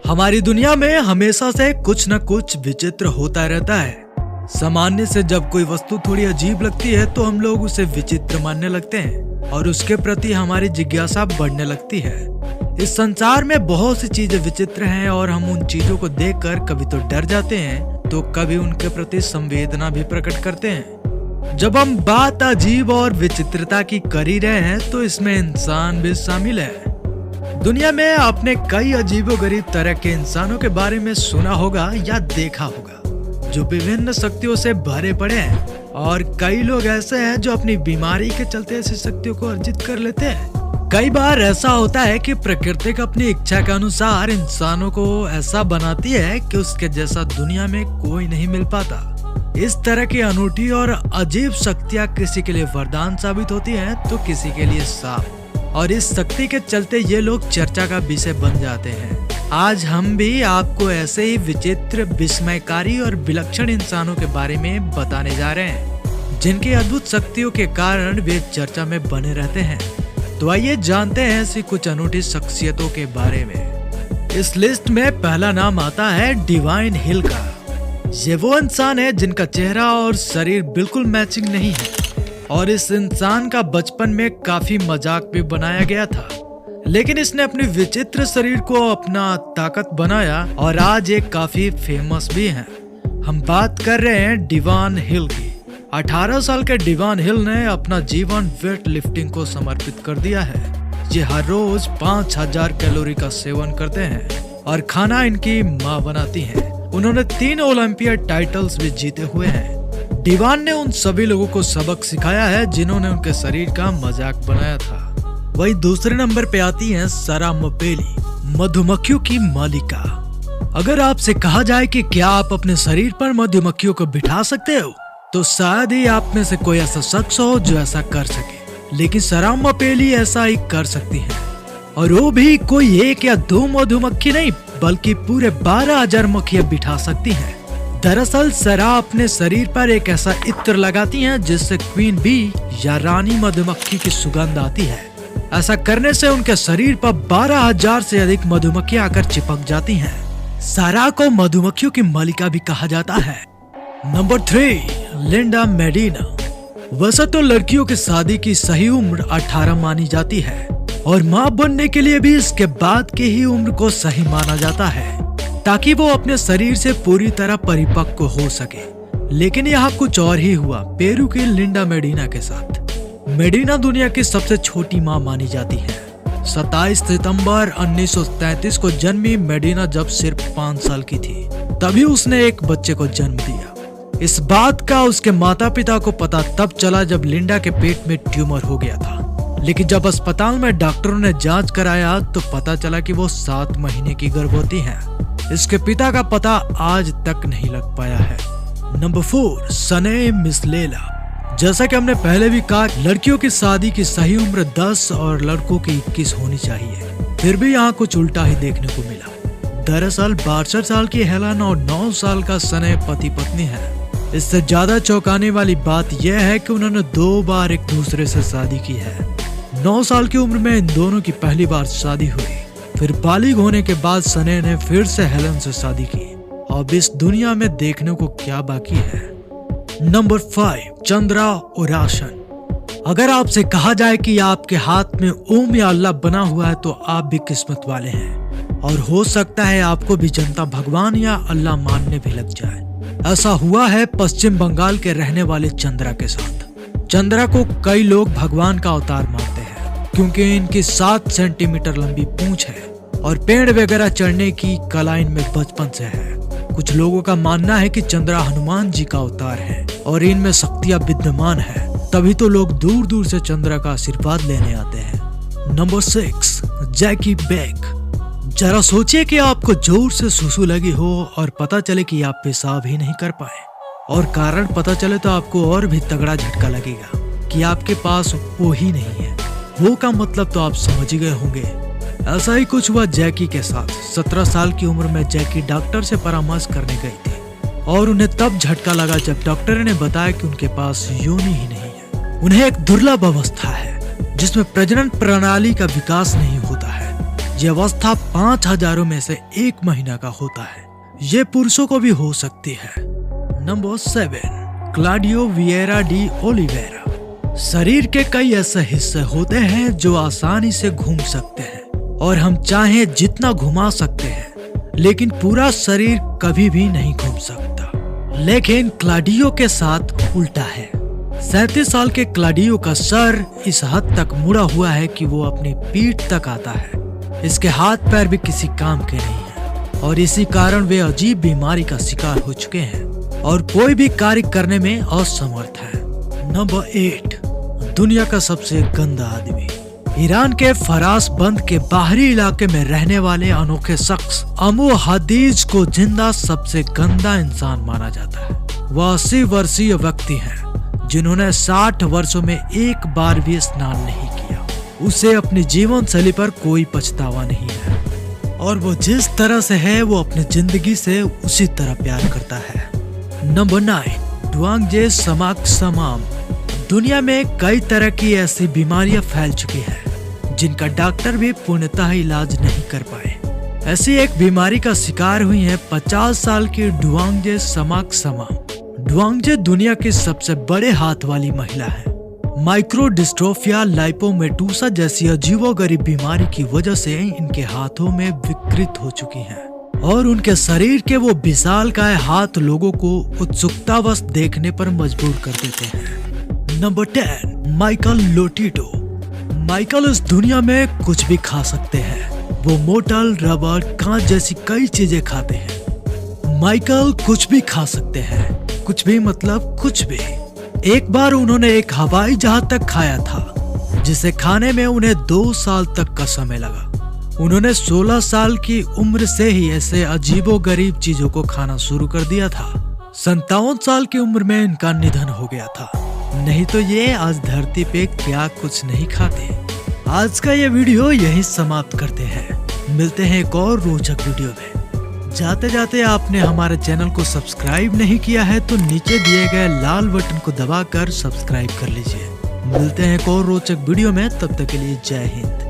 हमारी दुनिया में हमेशा से कुछ न कुछ विचित्र होता रहता है। सामान्य से जब कोई वस्तु थोड़ी अजीब लगती है तो हम लोग उसे विचित्र मानने लगते हैं और उसके प्रति हमारी जिज्ञासा बढ़ने लगती है। इस संसार में बहुत सी चीजें विचित्र हैं और हम उन चीजों को देखकर कभी तो डर जाते हैं तो कभी उनके प्रति संवेदना भी प्रकट करते हैं। जब हम बात अजीब और विचित्रता की कर ही रहे हैं तो इसमें इंसान भी शामिल है। दुनिया में आपने कई अजीबोगरीब तरह के इंसानों के बारे में सुना होगा या देखा होगा जो विभिन्न शक्तियों से भरे पड़े हैं, और कई लोग ऐसे हैं जो अपनी बीमारी के चलते ऐसी शक्तियों को अर्जित कर लेते हैं। कई बार ऐसा होता है कि प्रकृति अपनी इच्छा के अनुसार इंसानों को ऐसा बनाती है कि उसके जैसा दुनिया में कोई नहीं मिल पाता। इस तरह की अनूठी और अजीब शक्तियाँ किसी के लिए वरदान साबित होती हैं तो किसी के लिए शाप, और इस शक्ति के चलते ये लोग चर्चा का विषय बन जाते हैं। आज हम भी आपको ऐसे ही विचित्र, विस्मयकारी और विलक्षण इंसानों के बारे में बताने जा रहे हैं जिनकी अद्भुत शक्तियों के कारण वे चर्चा में बने रहते हैं। तो आइए जानते हैं ऐसी कुछ अनूठी शख्सियतों के बारे में। इस लिस्ट में पहला नाम आता है डिवाइन हिल का। ये वो इंसान है जिनका चेहरा और शरीर बिल्कुल मैचिंग नहीं है और इस इंसान का बचपन में काफी मजाक भी बनाया गया था, लेकिन इसने अपने विचित्र शरीर को अपना ताकत बनाया और आज ये काफी फेमस भी हैं। हम बात कर रहे हैं डिवाइन हिल की। 18 साल के डिवाइन हिल ने अपना जीवन वेट लिफ्टिंग को समर्पित कर दिया है। ये हर रोज 5000 कैलोरी का सेवन करते हैं और खाना इनकी माँ बनाती हैं। उन्होंने 3 ओलंपियाड टाइटल्स भी जीते हुए हैं। डिवाइन ने उन सभी लोगों को सबक सिखाया है जिन्होंने उनके शरीर का मजाक बनाया था। वही दूसरे नंबर पे आती हैं सारा मोपेली, मधुमक्खियों की मालिका। अगर आपसे कहा जाए कि क्या आप अपने शरीर पर मधुमक्खियों को बिठा सकते हो तो शायद ही आप में से कोई ऐसा शख्स हो जो ऐसा कर सके, लेकिन सारा मोपेली ऐसा ही कर सकती है, और वो भी कोई 1 या 2 मधुमक्खी नहीं बल्कि पूरे 12,000 मक्खियां बिठा सकती हैं। दरअसल सरा अपने शरीर पर एक ऐसा इत्र लगाती हैं जिससे क्वीन बी या रानी मधुमक्खी की सुगंध आती है। ऐसा करने से उनके शरीर पर 12,000 से अधिक मधुमक्खियां आकर चिपक जाती हैं। सारा को मधुमक्खियों की मालिका भी कहा जाता है। नंबर 3, लिंडा मेडिना। वैसे तो लड़कियों की शादी की सही उम्र 18 मानी जाती है और माँ बनने के लिए भी इसके बाद की ही उम्र को सही माना जाता है ताकि वो अपने शरीर से पूरी तरह परिपक्व हो सके। लेकिन यहाँ कुछ और ही हुआ पेरू की लिंडा मेडिना के साथ। मेडिना दुनिया की सबसे छोटी माँ मानी जाती है। 27 सितंबर 1933 को जन्मी मेडिना जब सिर्फ 5 साल की थी तभी उसने एक बच्चे को जन्म दिया। इस बात का उसके माता पिता को पता तब चला जब लिंडा के पेट में ट्यूमर हो गया था, लेकिन जब अस्पताल में डॉक्टरों ने जांच कराया तो पता चला कि वो 7 महीने की गर्भवती है। इसके पिता का पता आज तक नहीं लग पाया है। नंबर 4, सने मिसलेला। जैसा कि हमने पहले भी कहा, लड़कियों की शादी की सही उम्र 10 और लड़कों की 21 होनी चाहिए, फिर भी यहाँ कुछ उल्टा ही देखने को मिला। दरअसल 62 साल की हेलन और 9 साल का सने पति पत्नी है। इससे ज्यादा चौंकाने वाली बात यह है कि उन्होंने 2 बार एक दूसरे से शादी की है। 9 साल की उम्र में इन दोनों की पहली बार शादी हुई, फिर बालिग होने के बाद सने ने फिर से हेलन से शादी की। अब इस दुनिया में देखने को क्या बाकी है। नंबर 5, चंद्रा ओराशन। अगर आपसे कहा जाए कि आपके हाथ में ओम या अल्लाह बना हुआ है तो आप भी किस्मत वाले हैं, और हो सकता है आपको भी जनता भगवान या अल्लाह मानने भी लग जाए। ऐसा हुआ है पश्चिम बंगाल के रहने वाले चंद्रा के साथ। चंद्रा को कई लोग भगवान का अवतार मानते हैं क्योंकि इनकी 7 सेंटीमीटर लंबी पूंछ है और पेड़ वगैरह चढ़ने की कला इनमें बचपन से है। कुछ लोगों का मानना है कि चंद्रा हनुमान जी का अवतार है और इनमें शक्तियां विद्यमान है, तभी तो लोग दूर दूर से चंद्रा का आशीर्वाद लेने आते हैं। नंबर 6, जैकी बेक। जरा सोचिए कि आपको जोर से सुसु लगी हो और पता चले कि आप पेशाब ही नहीं कर पाए, और कारण पता चले तो आपको और भी तगड़ा झटका लगेगा कि आपके पास वो ही नहीं है। वो का मतलब तो आप समझ ही गए होंगे। ऐसा ही कुछ हुआ जैकी के साथ। 17 साल की उम्र में जैकी डॉक्टर से परामर्श करने गई थी और उन्हें तब झटका लगा जब डॉक्टर ने बताया कि उनके पास योनि ही नहीं है। उन्हें एक दुर्लभ अवस्था है जिसमें प्रजनन प्रणाली का विकास नहीं होता है। ये अवस्था 5000 में से 1 महीना का होता है। ये पुरुषों को भी हो सकती है। Number 7, Claudio Vieira de Oliveira. शरीर के कई ऐसे हिस्से होते हैं जो आसानी से घूम सकते हैं और हम चाहें जितना घुमा सकते हैं, लेकिन पूरा शरीर कभी भी नहीं घूम सकता। लेकिन क्लॉडियो के साथ उल्टा है। 37 साल के क्लॉडियो का सर इस हद तक मुड़ा हुआ है कि वो अपनी पीठ तक आता है। इसके हाथ पैर भी किसी काम के नहीं है और इसी कारण वे अजीब बीमारी का शिकार हो चुके हैं और कोई भी कार्य करने में असमर्थ है। नंबर 8, दुनिया का सबसे गंदा आदमी। ईरान के फरास बंद के बाहरी इलाके में रहने वाले अनोखे शख्स अमू हदीज को जिंदा सबसे गंदा इंसान माना जाता है। वह 80 वर्षीय व्यक्ति हैं जिन्होंने 60 वर्षों में एक बार भी स्नान नहीं किया। उसे अपनी जीवन शैली पर कोई पछतावा नहीं है और वो जिस तरह से है वो अपनी जिंदगी से उसी तरह प्यार करता है। नंबर 9, ड्वांगजे समाक समाम। दुनिया में कई तरह की ऐसी बीमारियां फैल चुकी हैं जिनका डॉक्टर भी पूर्णतः इलाज नहीं कर पाए। ऐसी एक बीमारी का शिकार हुई है 50 साल की ड्वांगजे समाक समाम। ड्वांगजे दुनिया की सबसे बड़े हाथ वाली महिला है। माइक्रोडिस्ट्रोफिया लाइपोमेटूसा जैसी अजीबोगरीब बीमारी की वजह से इनके हाथों में विकृत हो चुकी हैं और उनके शरीर के वो विशालकाय हाथ लोगों को उत्सुकतावश देखने पर मजबूर कर देते हैं। Number 10, Michael लोटिटो। माइकल इस दुनिया में कुछ भी खा सकते हैं। वो मोटल, रबर, कांच जैसी कई चीजें खाते हैं। माइकल कुछ भी खा सकते हैं। कुछ भी मतलब कुछ भी। एक बार उन्होंने एक हवाई जहाज तक खाया था जिसे खाने में उन्हें 2 साल तक का समय लगा। उन्होंने 16 साल की उम्र से ही ऐसे अजीबोगरीब चीजों को खाना शुरू कर दिया था। 57 साल की उम्र में इनका निधन हो गया था, नहीं तो ये आज धरती पे क्या कुछ नहीं खाते। आज का ये वीडियो यहीं समाप्त करते हैं। मिलते हैं एक और रोचक वीडियो में। जाते जाते आपने हमारे चैनल को सब्सक्राइब नहीं किया है तो नीचे दिए गए लाल बटन को दबाकर सब्सक्राइब कर लीजिए। मिलते हैं एक और रोचक वीडियो में, तब तक के लिए जय हिंद।